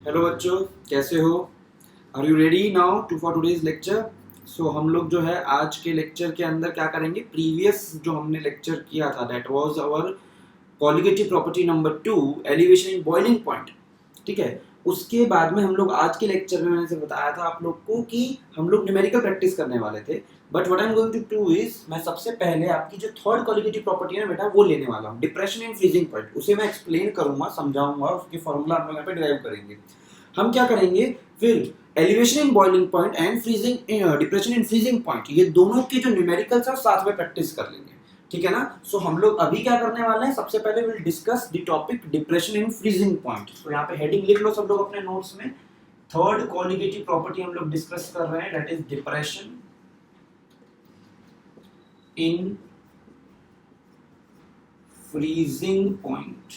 Hello बच्चों, कैसे हो? Are you ready now to for today's lecture? So हम लोग जो है आज के लेक्चर के अंदर क्या करेंगे, प्रीवियस जो हमने लेक्चर किया था that was our colligative property number 2, elevation in boiling point. ठीक है, उसके बाद में हम लोग आज के लेक्चर में मैंने से बताया था आप लोग को कि हम लोग न्यूमेरिकल प्रैक्टिस करने वाले थे। But what I am going to do is, मैं सबसे पहले आपकी जो थर्ड कॉलिगेटिव प्रॉपर्टी है ना बेटा, वो लेने वाला हूँ, डिप्रेशन इन फ्रीजिंग पॉइंट। उसे मैं एक्सप्लेन करूंगा, समझाऊंगा, उसके फॉर्मूला हम लोग यहाँ पे डिराइव करेंगे। हम क्या करेंगे फिर, elevation in boiling point and freezing depression in freezing point, ये दोनों के जो न्यूमेरिकल्स है साथ में प्रैक्टिस कर लेंगे। ठीक है ना? सो हम लोग अभी क्या करने वाले हैं, सबसे पहले will discuss the topic depression in freezing point. तो यहाँ पे हेडिंग लिख लो सब लोग अपने नोट्स में। थर्ड कॉलिगेटिव प्रॉपर्टी हम लोग डिस्कस कर रहे हैं, that is depression in freezing point.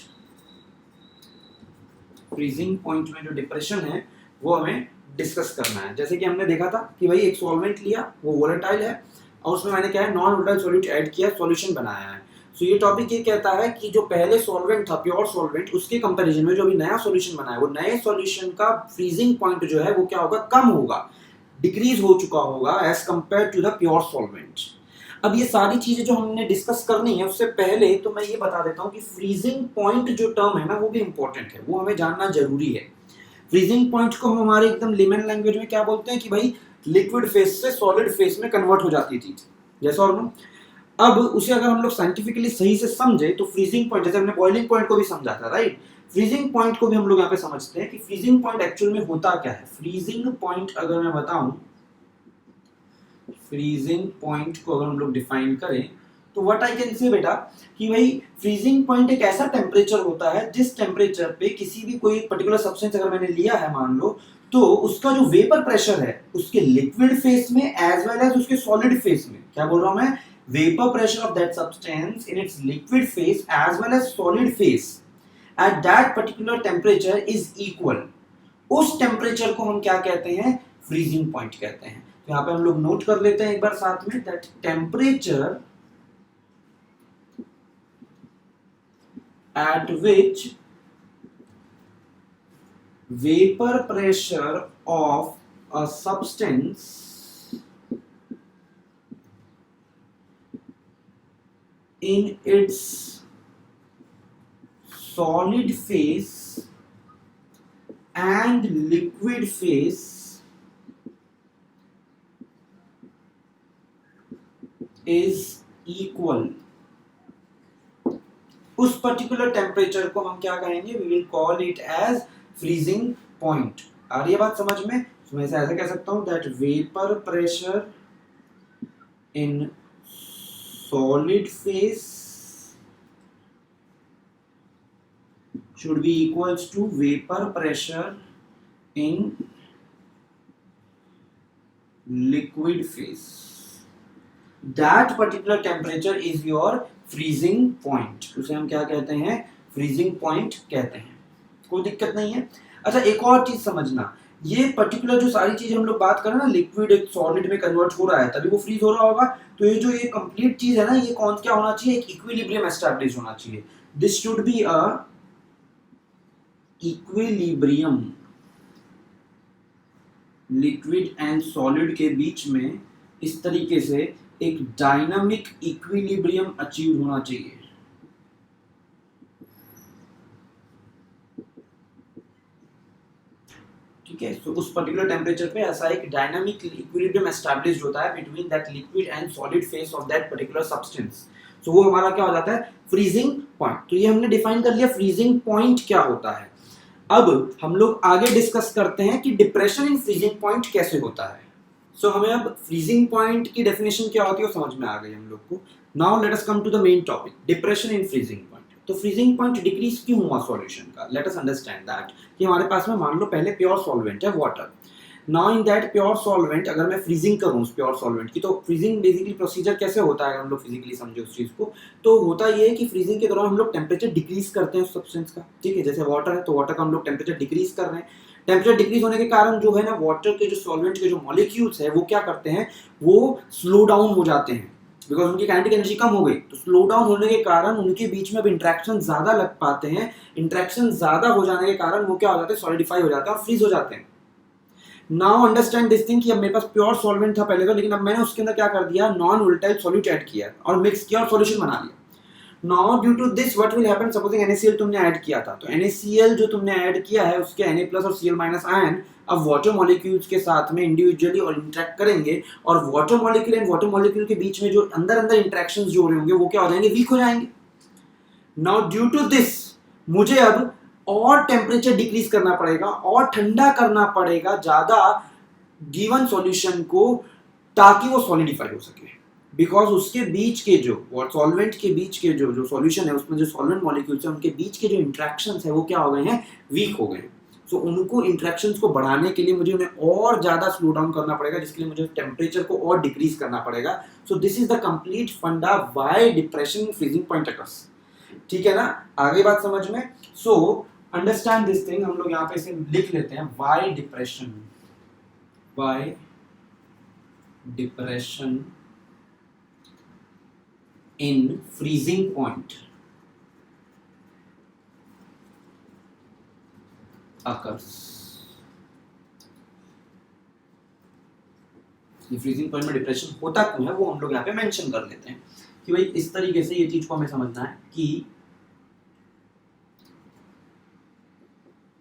Freezing point में जो डिप्रेशन है वो हमें डिस्कस करना है। जैसे कि हमने देखा था कि भाई एक सॉल्वेंट लिया, वो वोलेटाइल है, और उसमें मैंने क्या है, नॉन वोलेटाइल सॉल्यूट ऐड किया, सॉल्यूशन बनाया है। सो ये टॉपिक ये कहता है कि जो पहले सॉल्वेंट था, प्योर सॉल्वेंट, उसके कंपैरिजन में जो अभी नया सॉल्यूशन बना है, वो नए सॉल्यूशन का फ्रीजिंग पॉइंट जो है वो क्या होगा, कम होगा, डिक्रीज हो चुका होगा as compared to the pure solvent. अब ये सारी चीजें जो हमने डिस्कस करनी है, उससे पहले तो मैं ये बता देता हूँ कि फ्रीजिंग पॉइंट जो टर्म है ना, वो भी इंपॉर्टेंट है, वो हमें जानना जरूरी है। फ्रीजिंग पॉइंट को हम हमारे एकदम लेमन लैंग्वेज में क्या बोलते हैं कि भाई लिक्विड फेस से सॉलिड फेस में कन्वर्ट हो जाती है चीज, जैसा और नो। अब उसे अगर हम लोग साइंटिफिकली सही से समझे तो फ्रीजिंग पॉइंट, जैसे हमने बॉइलिंग पॉइंट को भी समझा था, राइट, फ्रीजिंग पॉइंट को भी हम लोग यहाँ पे समझते हैं कि फ्रीजिंग पॉइंट एक्चुअल में होता क्या है। फ्रीजिंग पॉइंट अगर मैं बताऊं, फ्रीजिंग पॉइंट को अगर हम लोग डिफाइन करें तो व्हाट आई कैन से बेटा कि भाई फ्रीजिंग पॉइंट एक ऐसा टेम्परेचर होता है जिस टेम्परेचर पे किसी भी कोई पर्टिकुलर सब्सटेंस अगर मैंने लिया है मान लो, तो उसका जो वेपर प्रेशर है उसके लिक्विड फेस में एज वेल एज उसके सॉलिड फेस में, क्या बोल रहा हूं मैं, vapour pressure of that substance in its liquid phase as well as solid phase at that particular temperature is equal. उस टेम्परेचर को हम क्या कहते हैं, फ्रीजिंग पॉइंट कहते हैं। तो यहाँ पे हम लोग नोट कर लेते हैं एक बार साथ में, that temperature at which vapor pressure of a substance in its solid phase and liquid phase is equal। उस पर्टिकुलर टेम्परेचर को हम क्या कहेंगे, we will call it as freezing point. आ रही है बात समझ में? तो मैं ऐसे कह सकता हूं that vapour pressure in solid phase should be equals to vapor pressure in liquid phase। that particular temperature is your freezing point। उसे हम क्या कहते हैं, freezing point कहते हैं। कोई दिक्कत नहीं है। अच्छा, एक और चीज समझना, ये पर्टिकुलर जो सारी चीजें हम लोग बात कर रहे हैं ना, लिक्विड एक सॉलिड में कन्वर्ट हो रहा है तभी वो फ्रीज हो रहा होगा, तो ये जो ये कंप्लीट चीज है ना, ये कौन क्या होना चाहिए, एक इक्विलिब्रियम एस्टैब्लिश होना चाहिए। This should be a equilibrium, liquid and solid के बीच में इस तरीके से एक डायनामिक इक्विलिब्रियम अचीव होना चाहिए। ठीक है, तो उस पर्टिकुलर टेम्परेचर पे ऐसा एक डायनामिक इक्विलिब्रियम एस्टैब्लिश्ड होता है between that liquid and solid phase of that particular substance. So वो हमारा क्या हो जाता है, फ्रीजिंग पॉइंट। तो ये हमने डिफाइन कर लिया फ्रीजिंग पॉइंट क्या होता है। अब हम लोग आगे डिस्कस करते हैं कि डिप्रेशन इन फ्रीजिंग पॉइंट कैसे होता है। सो हमें अब फ्रीजिंग पॉइंट की डेफिनेशन क्या होती है वो समझ में आ गई हम लोग को। Now let us come to the main topic, depression in freezing point. तो फ्रीजिंग पॉइंट डिक्रीज क्यों हुआ सॉल्यूशन का, लेट अस अंडरस्टैंड दैट। कि हमारे पास में मान लो पहले प्योर सॉल्वेंट है water. Now in that pure solvent अगर मैं फ्रीजिंग करूं उस प्योर सॉल्वेंट की, तो फ्रीजिंग बेसिकली प्रोसीजर कैसे होता है अगर हम लोग फिजिकली समझे उस चीज को, तो होता ये है कि फ्रीजिंग के दौरान हम लोग टेम्परेचर डिक्रीज करते हैं उस सब्सटेंस का। ठीक है, जैसे वाटर है तो वाटर का हम लोग टेम्परेचर डिक्रीज कर रहे हैं। टेम्परेचर डिक्रीज होने के कारण जो है ना, वाटर के जो सॉल्वेंट के जो मॉलिक्यूल्स है वो क्या करते हैं, वो स्लो डाउन हो जाते हैं। बिकॉज उनकी काइनेटिक एनर्जी कम हो गई, तो स्लो डाउन होने के कारण उनके बीच में अब इंट्रैक्शन ज्यादा लग पाते हैं। इंट्रैक्शन ज्यादा हो जाने के कारण वो क्या हो जाते हैं, सॉलिडिफाई हो जाते हैं और फ्रीज हो जाते हैं। नाउ अंडरस्टैंड दिस थिंग कि अब मेरे पास प्योर सॉल्वेंट था पहले तो, लेकिन अब मैंने उसके अंदर क्या कर दिया, नॉन वोलेटाइल सॉल्यूट ऐड किया और मिक्स किया और सॉल्यूशन बना लिया। Now due to this what will happen, supposing NaCl तुमने ऐड किया था, तो NaCl जो तुमने ऐड किया है उसके Na प्लस और Cl माइनस आयन अब वाटर मॉलिक्यूल्स के साथ में इंडिविजुअली और इंटरेक्ट करेंगे, और water molecule and water molecule के बीच में जो अंदर अंदर इंटरेक्शंस जो हो रहे होंगे वो क्या हो जाएंगे, वीक हो जाएंगे। नाउ ड्यू टू दिस मुझे अब और टेम्परेचर डिक्रीज करना पड़ेगा और ठंडा करना पड़ेगा ज्यादा गिवन सॉल्यूशन को, ताकि वो सॉलिडिफाई हो सके। बिकॉज उसके बीच के जो सॉल्वेंट के बीच के जो सॉल्यूशन है उसमें जो सॉल्वेंट मॉलिक्यूल्स है उनके बीच के जो इंट्रैक्शंस है वो क्या हो गए हैं, वीक हो गए। सो उनको इंट्रैक्शंस को बढ़ाने के लिए मुझे उन्हें और ज्यादा स्लो डाउन करना पड़ेगा, जिसके लिए मुझे टेम्परेचर को और डिक्रीज करना पड़ेगा। So this is the complete funda why depression freezing point occurs. ठीक है ना, आगे बात समझ में। सो अंडरस्टैंड दिस थिंग, हम लोग यहाँ पे इसे लिख लेते हैं, why depression in freezing point occurs। ये फ्रीजिंग पॉइंट में डिप्रेशन होता क्यों है वो हम लोग यहाँ पे मेंशन कर लेते हैं कि भाई इस तरीके से ये चीज को हमें समझना है कि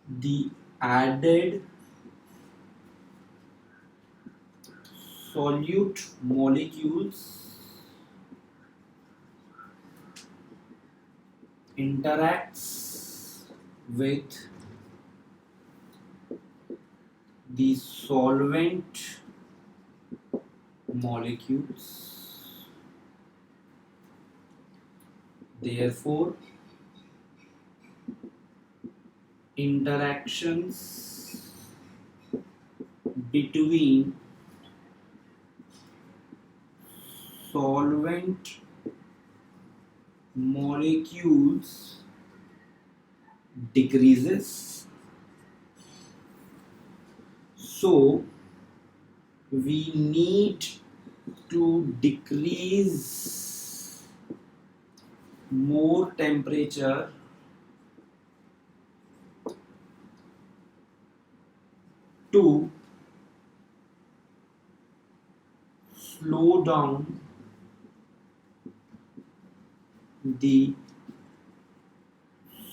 the added solute molecules interacts with the solvent molecules, therefore interactions between solvent molecules decreases, so we need to decrease more temperature to slow down the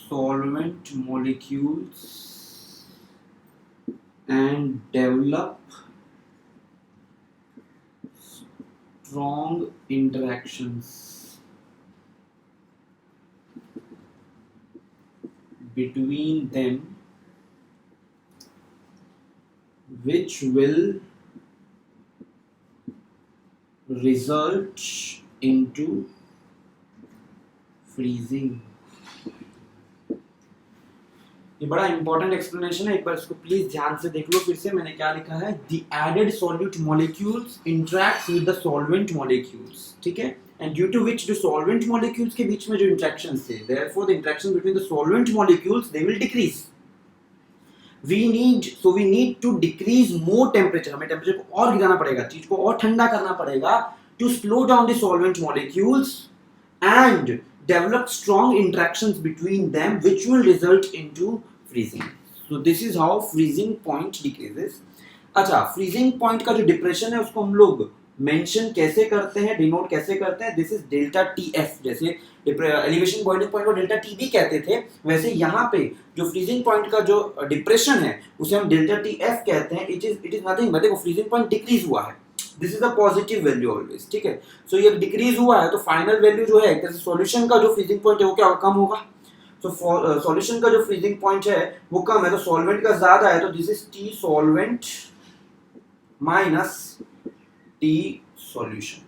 solvent molecules and develop strong interactions between them, which will result into freezing। ये बड़ा important explanation है, एक बार इसको please ध्यान से देख लो फिर से। मैंने क्या लिखा है, the added solute molecules interacts with the solvent molecules, ठीक है, and due to which the solvent molecules के बीच में जो इंटरेक्शंस थे, therefore the interaction between the solvent molecules they will decrease। we need to decrease more temperature, हमें temperature को और गिराना पड़ेगा, चीज को और ठंडा करना पड़ेगा, to slow down the solvent molecules and develop strong interactions between them, which will result into freezing। so this is how freezing point decreases। अच्छा, freezing point का जो डिप्रेशन है उसको हम लोग मेंशन कैसे करते हैं, डिनोट कैसे करते हैं, दिस इज डेल्टा टीएफ। जैसे एलिवेशन बॉइलिंग पॉइंट को डेल्टा टी भी कहते थे, वैसे यहाँ पे जो फ्रीजिंग पॉइंट का जो डिप्रेशन है उसे हम डेल्टा टीएफ कहते हैं। इट इज नथिंग बट देखो फ्रीजिंग पॉइंट डिक्रीज हुआ है, this is the positive value always, ठीक है। सो ये डिक्रीज हुआ है तो फाइनल वैल्यू जो है, जैसे सॉल्यूशन का जो फ्रीजिंग पॉइंट है वो क्या कम होगा, तो सॉल्यूशन का जो फ्रीजिंग पॉइंट है वो कम है, तो सॉल्वेंट का ज्यादा है, तो this is T solvent minus T solution.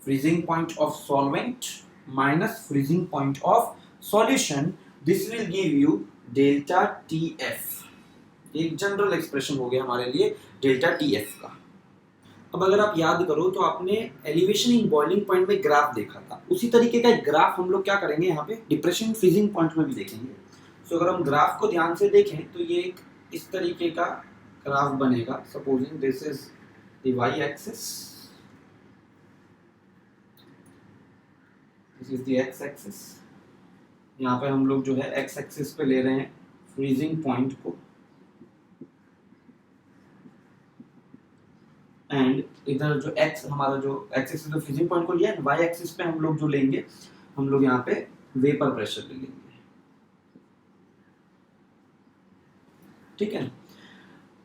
Freezing point of solvent minus freezing point of solution, this will give you delta T F. एक जनरल एक्सप्रेशन हो गया हमारे लिए डेल्टा टी एफ का। अब अगर आप याद करो तो आपने एलिवेशन इन बॉइलिंग पॉइंट में ग्राफ देखा था, उसी तरीके का एक ग्राफ हम लोग क्या करेंगे यहाँ पे डिप्रेशन फ्रीजिंग पॉइंट में भी देखेंगे। सो अगर हम ग्राफ को ध्यान से देखें तो ये एक इस तरीके का ग्राफ बनेगा। Supposing this is the Y axis this is the X axis. यहाँ पे हम लोग जो है एक्स एक्सिस पे ले रहे हैं फ्रीजिंग पॉइंट को, एंड इधर जो एक्स हमारा जो एक्स एक्सिस पे फ्रीजिंग पॉइंट को लिया है, वाई एक्सिस पे हम लोग जो लेंगे, हम लोग यहाँ पे वेपर प्रेशर ले लेंगे। ठीक है,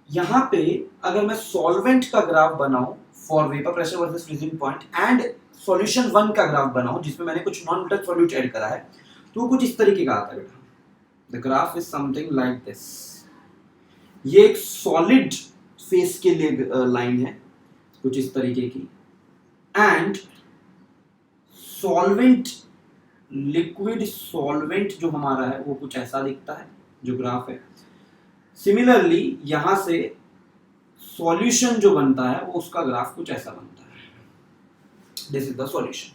यहाँ पे अगर मैं सॉल्वेंट का ग्राफ बनाऊं for vapour pressure versus freezing point and solution 1 का ग्राफ बनाऊं जिसमें मैंने कुछ नॉन वोलेटाइल सॉल्यूट ऐड करा है, तो वो कुछ इस तरीके का आता है बेटा। The graph is something like this. ये एक सॉलिड फेस के लिए लाइन है कुछ इस तरीके की, एंड सॉल्वेंट लिक्विड सॉल्वेंट जो हमारा है वो कुछ ऐसा दिखता है जो ग्राफ है। सिमिलरली यहां से सॉल्यूशन जो बनता है वो उसका ग्राफ कुछ ऐसा बनता है। This is the solution.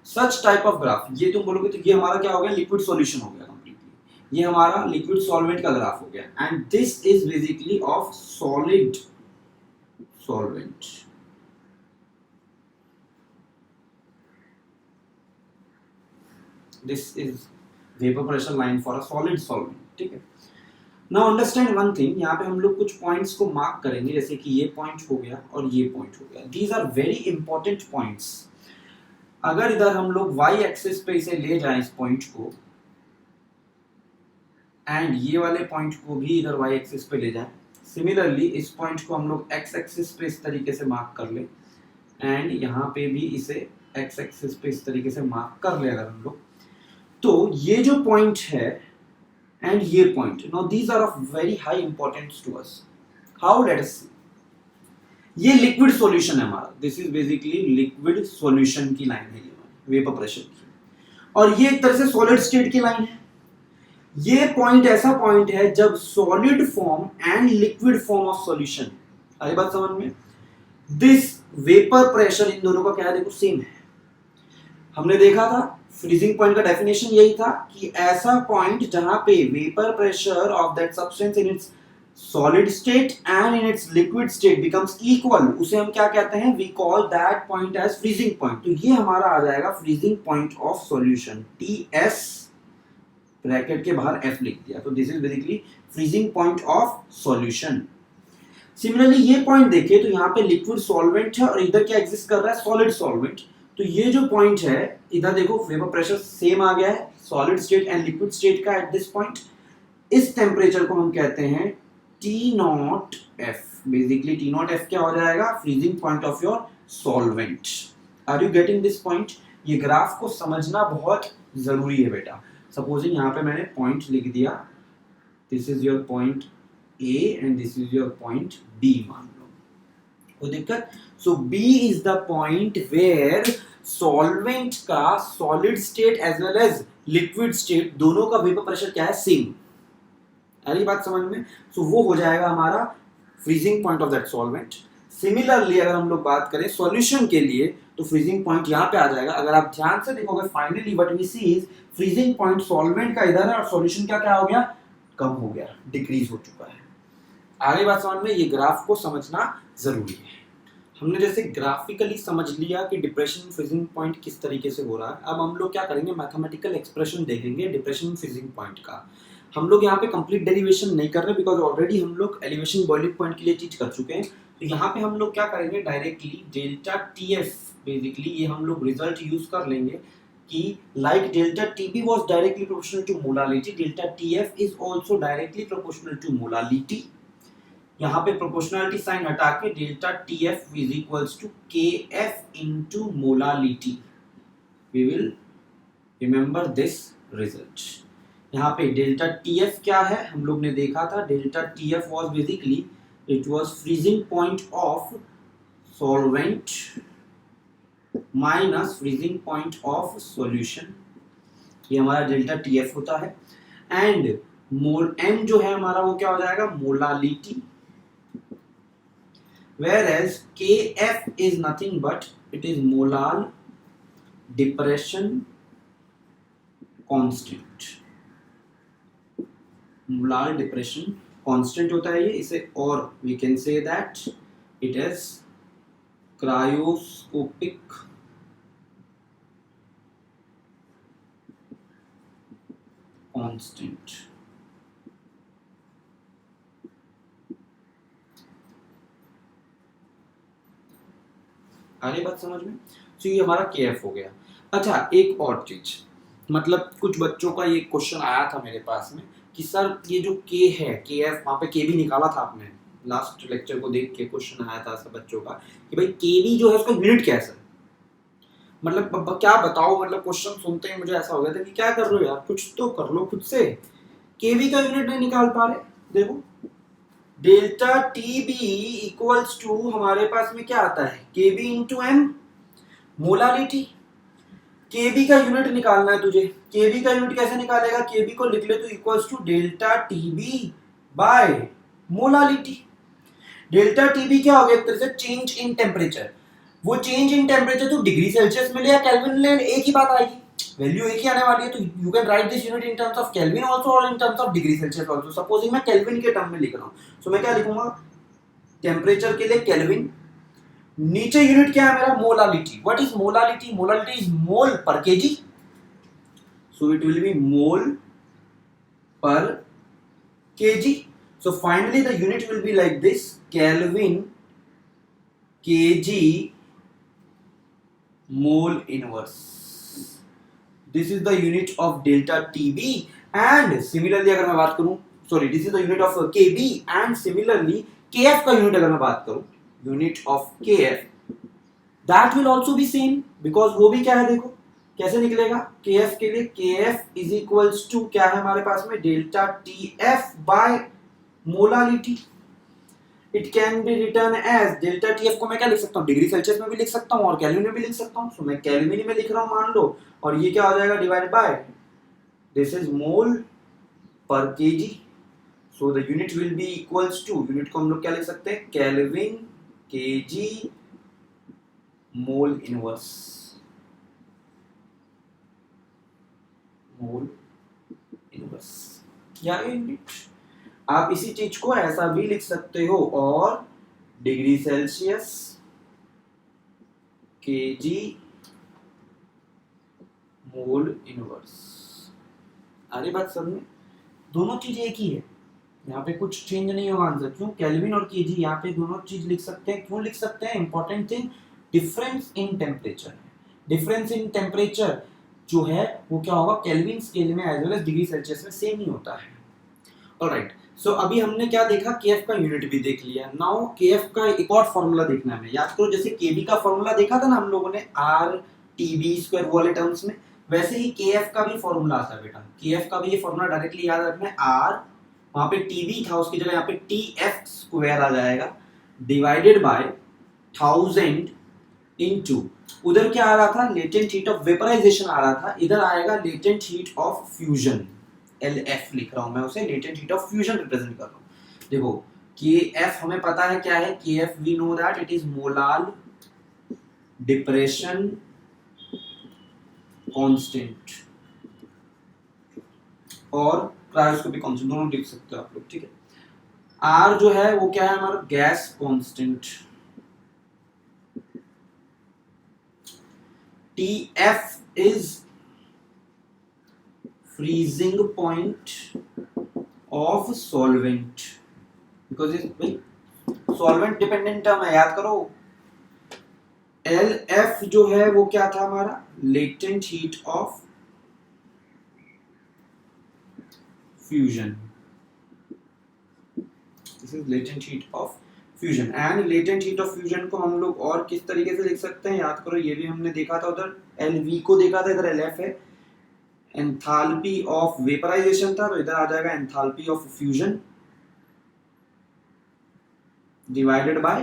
Such type of graph, ये तुम बोलोगे तो ये हमारा क्या हो गया, लिक्विड सॉल्यूशन हो गया कंप्लीटली। ये हमारा लिक्विड सॉल्वेंट का ग्राफ हो गया, and this is basically of solid solvent. This is vapour pressure line for a solid solvent. ठीक है, नाउ अंडरस्टैंड वन थिंग, यहाँ पे हम लोग कुछ पॉइंट्स को मार्क करेंगे, जैसे कि ये पॉइंट हो गया और ये पॉइंट हो गया। These are very important points. अगर इधर हम लोग y एक्सिस पे इसे ले जाएं इस पॉइंट को, एंड ये वाले पॉइंट को भी इधर y एक्सिस पे ले जाएं, सिमिलरली इस पॉइंट को हम लोग x एक्सिस पे इस तरीके से मार्क कर ले, एंड यहाँ पे भी इसे x एक्सिस पे इस तरीके से मार्क कर ले अगर हम लोग, तो ये जो पॉइंट है and ये point, now these are of very high importance to us. How? Let us see. ये liquid solution है हमारा, this is basically liquid solution की लाइन है ये वेपर प्रेशर की, और ये एक तरह से solid state की लाइन है। ये पॉइंट ऐसा पॉइंट है जब solid form and liquid form of solution, आई बात समझ में? This vapor pressure इन दोनों का क्या है, देखो सेम है। हमने देखा था फ्रीजिंग पॉइंट का डेफिनेशन यही था कि ऐसा पॉइंट जहां पे vapour pressure of that substance in its solid state and in its liquid state becomes equal, उसे हम क्या कहते हैं, we call that point as freezing point. तो ये हमारा आ जाएगा freezing point of solution, TS bracket के बाहर एफ लिख दिया, तो this is basically freezing point of solution. Similarly ये पॉइंट देखिए तो यहाँ पे लिक्विड सॉल्वेंट है और इधर क्या एग्जिस्ट कर रहा है, सॉलिड सॉल्वेंट। तो ये जो पॉइंट है इधर देखो वेपर प्रेशर सेम आ गया है solid state and liquid state का एट दिस पॉइंट। इस टेम्परेचर को हम कहते हैं T nought F. Basically T nought F क्या हो जाएगा, freezing point of your solvent. Are you getting this point? ये ग्राफ को समझना बहुत जरूरी है बेटा। सपोजिंग यहाँ पे मैंने पॉइंट लिख दिया, this is your point A and this is your point B मान लो, कोई दिक्कत? So B is the point where solvent का solid state as well as liquid state दोनों का वेपर प्रेशर क्या है, सेम। अरे बात समझ में? सो वो हो जाएगा हमारा freezing point of that solvent. Similarly अगर हम लोग बात करें सॉल्यूशन के लिए तो फ्रीजिंग पॉइंट यहाँ पे आ जाएगा। अगर आप ध्यान से देखोगे finally what we see is freezing point solvent का इधर है और सॉल्यूशन का क्या हो गया, कम हो गया, डिक्रीज हो चुका है। आगे बात समझ में? ये ग्राफ को समझना जरूरी है। हमने जैसे ग्राफिकली समझ लिया कि डिप्रेशन फ्रीजिंग पॉइंट किस तरीके से हो रहा है, अब हम लोग क्या करेंगे, मैथमेटिकल एक्सप्रेशन देखेंगे डिप्रेशन फ्रीजिंग पॉइंट का। हम लोग यहाँ पे कंप्लीट डेरिवेशन नहीं कर रहे बिकॉज ऑलरेडी हम लोग एलिवेशन बॉइलिंग पॉइंट के लिए टीच कर चुके हैं। तो यहाँ पे हम लोग क्या करेंगे, directly delta T F, basically ये हम लोग रिजल्ट यूज कर लेंगे कि like delta TB was directly proportional to molality, delta TF is also directly proportional to molality. यहाँ पे प्रोपोर्शनलिटी साइन हटा के delta TF is equals to KF into molality. We will remember this result. यहाँ पे delta TF क्या है, हम लोग ने देखा था delta TF was basically it was freezing point of solvent minus freezing point of solution, ये हमारा डेल्टा टीएफ होता है। एंड मोल एम जो है हमारा वो क्या हो जाएगा, molality, whereas kf is nothing but it is molar depression constant। molar depression constant होता है ये, इसे और we can say that it is cryoscopic constant. आ रही बात समझ में? तो ये हमारा KF हो गया। अच्छा, एक और चीज, मतलब कुछ बच्चों का ये क्वेश्चन आया था मेरे पास में कि सर ये जो K है, KF, वहाँ पे K भी निकाला था आपने लास्ट लेक्चर को देख के, क्वेश्चन आया था सब बच्चों का कि भाई KB जो है उसका यूनिट क्या है? मतलब क्या बताओ, मतलब क्वेश्चन सुनते ही मुझे ऐसा हो गया था कि क्या कर रहे हो यार, कुछ तो कर लो खुद से। KB का यूनिट नहीं निकाल पा रहे। देखो डेल्टा TB इक्वल्स टू हमारे पास में क्या आता है, KB into M, molality. KB का यूनिट निकालना है तुझे। KB का यूनिट कैसे निकालेगा? KB को लिख ले तो equals to delta TB by molality. Delta TB क्या हो गया? एक तरह से चेंज इन टेम्परेचर। वो चेंज इन टेम्परेचर तो डिग्री सेल्सियस में ले या केल्विन ले, एक ही बात आएगी, वैल्यू एक ही आने वाली है। तो you can write this unit in terms of Kelvin also और in terms of degree Celsius also. Supposing मैं केल्विन के टर्म में लिख रहा हूं, सो मैं क्या लिखूंगा? टेम्परेचर के लिए केल्विन, नीचे यूनिट क्या है मेरा? Molality. What is molality? Molality is mole per KG, so it will be mole per KG. So finally the unit will be like this, Kelvin kg mole inverse. This is the unit of delta TB and similarly अगर मैं बात करूं, sorry, this is the unit of KB and similarly KF का unit अगर मैं बात करूं, unit of KF that will also be same because वो भी क्या है, देखो कैसे निकलेगा। KF के लिए KF is equals to क्या है हमारे पास में? Delta TF by molality. It can be written as delta TF को मैं क्या लिख सकता हूँ? डिग्री सेल्सियस में भी लिख सकता हूँ और केल्विन में भी लिख सकता हूँ। सो मैं केल्विन में लिख रहा हूँ मान लो, और ये क्या हो जाएगा? Divide by this is mole per KG. So the unit will be equals to, unit को हम लोग क्या लिख सकते हैं? Kelvin KG mole inverse, mole inverse या यूनिट। आप इसी चीज को ऐसा भी लिख सकते हो, और degree Celsius KG mole inverse. अरे बात समझ में? दोनों चीज एक ही है, यहाँ पे कुछ चेंज नहीं होगा आंसर। क्यों? केल्विन और केजी यहाँ पे दोनों चीज लिख सकते हैं। क्यों लिख सकते हैं? Important thing difference in temperature. Difference in temperature जो है वो क्या होगा? केल्विन स्केल में as well as degree Celsius में सेम ही होता है। ऑलराइट, सो अभी हमने क्या देखा? KF का यूनिट भी देख लिया। नाउ KF का एक और फॉर्मूला देखना है। याद करो जैसे KB का फॉर्मूला देखा था ना हम लोगों ने RTB² वाले टर्म्स में, वैसे ही KF का भी फॉर्मूला आता है बेटा। KF का भी ये फॉर्मूला डायरेक्टली याद रखना है। R वहां पे TB था, उसकी जगह यहाँ पे TF² आ जाएगा, डिवाइडेड बाय 1000 इनटू, उधर क्या आ रहा था? लेटेंट हीट ऑफ वेपराइजेशन आ रहा था, इधर आएगा latent heat of fusion. LF लिख रहा हूं मैं, उसे latent heat of fusion represent कर रहा हूं। देखो KF हमें पता है क्या है? KF we know that it is molal depression constant और क्रायोस्कोपिक कांस्टेंट, दोनों लिख सकते हो आप लोग, ठीक है। R जो है वो क्या है हमारा? Gas constant. TF is freezing point of solvent, because it's solvent dependent term है, याद करो। LF जो है वो क्या था हमारा? latent heat of fusion. This is latent heat of fusion and latent heat of fusion को हम लोग और किस तरीके से लिख सकते हैं? याद करो, ये भी हमने देखा था, उधर LV को देखा था, इधर LF है। एंथैल्पी ऑफ वेपराइजेशन था, तो इधर आ जाएगा enthalpy of fusion divided by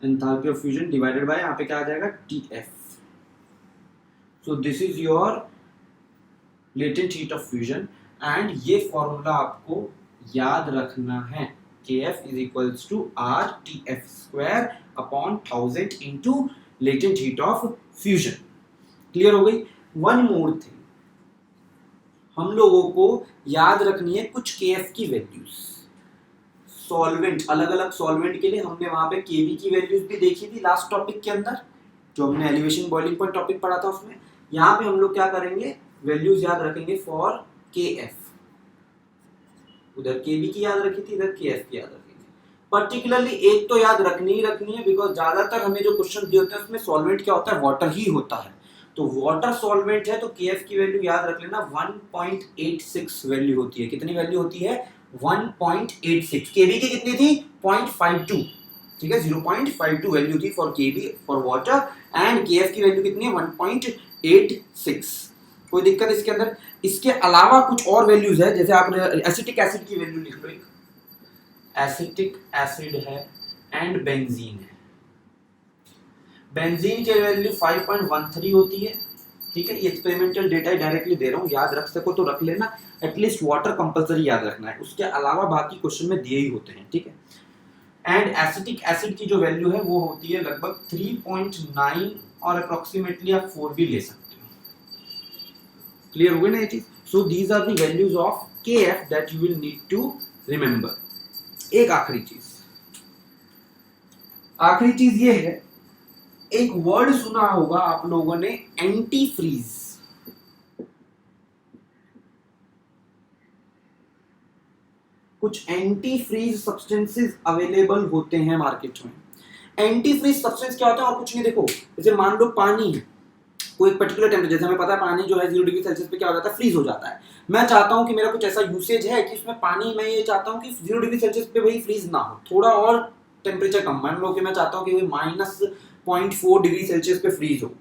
enthalpy of fusion divided by यहाँ पे क्या आ जाएगा? TF। So this is your latent heat of fusion and ये फॉर्मूला आपको याद रखना है। KF is equals to RTF² upon 1000 into latent heat of fusion. Clear हो गई? वन मोर थिंग, हम लोगों को याद रखनी है कुछ KF की वैल्यूज। सॉल्वेंट, अलग अलग सॉल्वेंट के लिए हमने वहां पे KB की वैल्यूज भी देखी थी लास्ट टॉपिक के अंदर, जो हमने एलिवेशन बॉइलिंग पॉइंट टॉपिक पढ़ा था उसमें। यहाँ पे हम लोग क्या करेंगे? वैल्यूज याद रखेंगे फॉर के एफ, उधर के बी की याद रखी थी, इधर के एफ की याद रखेंगे। पर्टिकुलरली एक तो याद रखनी ही रखनी है, बिकॉज ज्यादातर हमें जो क्वेश्चन दिए होते हैं उसमें सॉल्वेंट क्या होता है, वाटर ही होता है। तो वाटर सॉल्वेंट है तो के एफ की वैल्यू याद रख लेना 1.86 वैल्यू होती है। कितनी वैल्यू होती है, 1.86। केबी की कितनी थी, 0.52, ठीक है, 0.52 वैल्यू थी for KB for water, and के एफ की वैल्यू कितनी है, 1.86। कोई दिक्कत इसके अंदर? इसके अलावा कुछ और वैल्यूज है, जैसे आप एसिटिक एसिड की वैल्यू लिख लो, एसिटिक एसिड है एंड बेंजीन है। बेंजीन की वैल्यू 5.13 होती है, ठीक है। ये एक्सपेरिमेंटल डेटा डायरेक्टली दे रहा हूँ, याद रख सको तो रख लेना, एटलीस्ट वाटर कंपलसरी याद रखना है, उसके अलावा बाकी क्वेश्चन में दिए ही होते हैं, ठीक है। एंड एसिटिक एसिड की जो वैल्यू है वो होती है लगभग 3.9 और अप्रोक्सीमेटली आप 4 भी ले सकते हो। क्लियर हो गई ना ये चीज? So these are the values of KF that you will need to remember. एक आखिरी चीज ये है, एक वर्ड सुना होगा आप लोगों ने, एंटी फ्रीज। कुछ एंटी फ्रीज सब्सटेंसेस अवेलेबल होते हैं मार्केट में। एंटी फ्रीज सब्सटेंस क्या होता है, और कुछ नहीं, देखो जैसे मान लो पानी है, कोई पर्टिकुलर टेम्परेचर, जैसे हमें पता है पानी जो है 0 डिग्री सेल्सियस पे क्या हो जाता है, फ्रीज हो जाता है। मैं चाहता हूं कि मेरा कुछ ऐसा यूसेज है कि उसमें पानी, मैं ये चाहता हूं कि 0 डिग्री सेल्सियस पे भाई फ्रीज ना हो, थोड़ा और टेम्परेचर कम, मान लो कि मैं चाहता हूं कि -0.4 डिग्री सेल्सियस पे फ्रीज हो,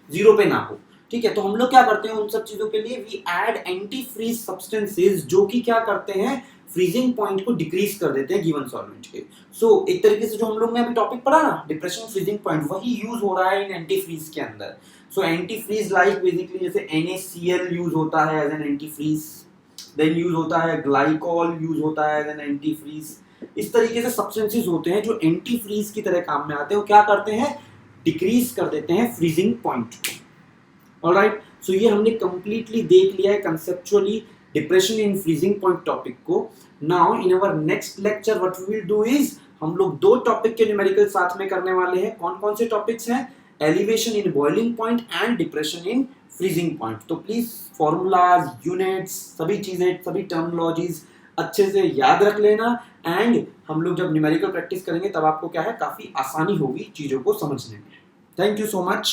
0 पे ना हो, ठीक है। तो हम लोग क्या करते हैं उन सब चीजों के लिए, we add anti freeze substances, जो कि क्या करते हैं, फ्रीजिंग पॉइंट को डिक्रीज कर देते हैं गिवन सॉल्वेंट के। सो एक तरीके से जो हम लोग ने अभी टॉपिक पढ़ा ना, डिप्रेशन फ्रीजिंग पॉइंट, वही यूज हो रहा है इन एंटी फ्रीज के अंदर। So anti freeze like basically जैसे NaCl यूज होता है as an anti freeze, then use होता है ग्लाइकॉल यूज होता है एज एन एंटी फ्रीज। इस तरीके से सब्सटेंसेस होते हैं जो एंटी फ्रीज की तरह काम में आते हैं, वो क्या करते हैं, डिक्रीज कर देते हैं फ्रीजिंग पॉइंट को। ऑलराइट, सो ये हमने कंप्लीटली देख लिया है conceptually depression in freezing point topic को। Now in our next lecture what we will do is, हम लोग 2 टॉपिक के न्यूमेरिकल साथ में करने वाले हैं। कौन कौन से टॉपिक्स हैं, elevation in boiling point and depression in freezing point. तो प्लीज फॉर्मूलाज, यूनिट्स, सभी चीजें, सभी टर्मिनोलॉजीज अच्छे से याद रख लेना, एंड हम लोग जब न्यूमेरिकल प्रैक्टिस करेंगे तब आपको क्या है, काफी आसानी होगी चीजों को समझने में। Thank you so much.